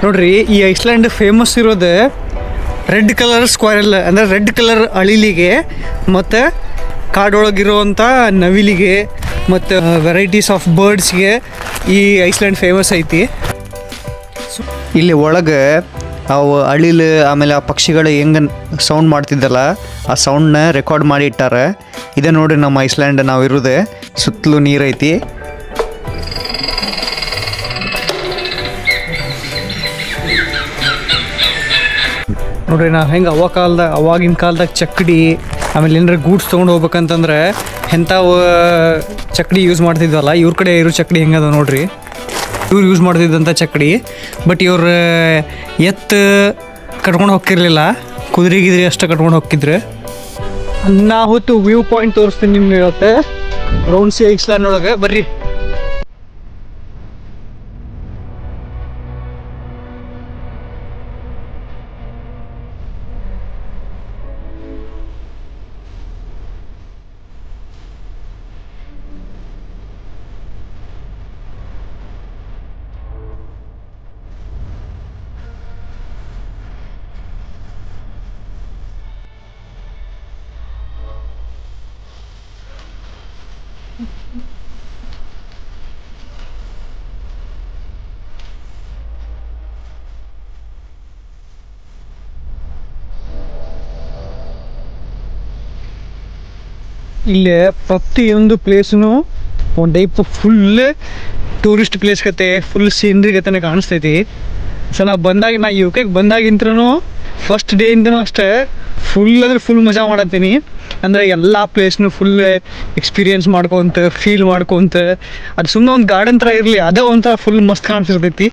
ನೋಡ್ರಿ ಈ Iceland famous ಇರೋದು ರೆಡ್ ಕಲರ್ ಸ್ಕ್ವಾರಲ್ ಅಂದರೆ ರೆಡ್ ಕಲರ್ ಅಳಿಲಿಗೆ ಮತ್ತು ಕಾಡೊಳಗಿರುವಂಥ ನವಿಲಿಗೆ ಮತ್ತು ವೆರೈಟೀಸ್ ಆಫ್ ಬರ್ಡ್ಸ್ಗೆ ಈ ಐಸ್ಲ್ಯಾಂಡ್ ಫೇಮಸ್ ಐತಿ. ಇಲ್ಲಿ ಒಳಗೆ ಅವು ಅಳಿಲು ಆಮೇಲೆ ಆ ಪಕ್ಷಿಗಳು ಹೆಂಗೆ ಸೌಂಡ್ ಮಾಡ್ತಿದ್ದಲ್ಲ ಆ ಸೌಂಡನ್ನ ರೆಕಾರ್ಡ್ ಮಾಡಿ ಇಟ್ಟಾರೆ. ಇದೇ ನೋಡ್ರಿ ನಮ್ಮ ಐಸ್ಲ್ಯಾಂಡ್ ನಾವು ಇರೋದೆ, ಸುತ್ತಲೂ ನೀರೈತಿ. ನೋಡ್ರಿ ನಾವು ಹೆಂಗೆ ಅವಾಗಿನ ಕಾಲದಾಗ ಚಕ್ಕಡಿ ಆಮೇಲೆ ಏನಾರ ಗೂಡ್ಸ್ ತೊಗೊಂಡು ಹೋಗ್ಬೇಕಂತಂದ್ರೆ ಎಂಥವು ಚಕ್ಕಡಿ ಯೂಸ್ ಮಾಡ್ತಿದ್ವಲ್ಲ, ಇವ್ರ ಕಡೆ ಇರೋ ಚಕ್ಕಡಿ ಹೆಂಗದ ನೋಡ್ರಿ. ಇವ್ರು ಯೂಸ್ ಮಾಡ್ತಿದ್ದಂಥ ಚಕ್ಕಡಿ. ಬಟ್ ಇವ್ರು ಎತ್ತು ಕಟ್ಕೊಂಡು ಹೋಗ್ತಿರ್ಲಿಲ್ಲ, ಕುದುರೆ ಅಷ್ಟೇ ಕಟ್ಕೊಂಡು ಹೋಗ್ತಿದ್ರು. ನಾ ಹೊತ್ತು ವ್ಯೂ ಪಾಯಿಂಟ್ ತೋರಿಸ್ತೀನಿ ನಿಮ್ಗೆ ಇವತ್ತು ರೌಂಡ್ ಸಿ ಐಸ್ಲ್ಯಾಂಡ್ ಒಳಗೆ ಬರ್ರಿ. ಇಲ್ಲಿ ಪ್ರತಿಯೊಂದು ಪ್ಲೇಸ್ನು ಒಂದು ಟೈಪ್ ಫುಲ್ ಟೂರಿಸ್ಟ್ ಪ್ಲೇಸ್ ಕತೆ, ಫುಲ್ ಸೀನ್ರಿ ಕತೆನೇ ಕಾಣಿಸ್ತೈತಿ. ಸೊ ನಾವು ಬಂದಾಗ ನಾ ಯು ಕೆಗೆ ಬಂದಾಗಿಂತ್ರೂ ಫಸ್ಟ್ ಡೇಯಿಂದನೂ ಅಷ್ಟೇ ಫುಲ್ ಅಂದರೆ ಫುಲ್ ಮಜಾ ಮಾಡತ್ತೀನಿ. ಅಂದರೆ ಎಲ್ಲ ಪ್ಲೇಸ್ನು ಫುಲ್ ಎಕ್ಸ್ಪೀರಿಯೆನ್ಸ್ ಮಾಡ್ಕೊತ ಫೀಲ್ ಮಾಡ್ಕೊತ, ಅದು ಸುಮ್ಮನೆ ಒಂದು ಗಾರ್ಡನ್ ಥರ ಇರಲಿ, ಅದೇ ಒಂಥರ ಫುಲ್ ಮಸ್ತ್ ಕಾಣಿಸಿರ್ತೈತಿ.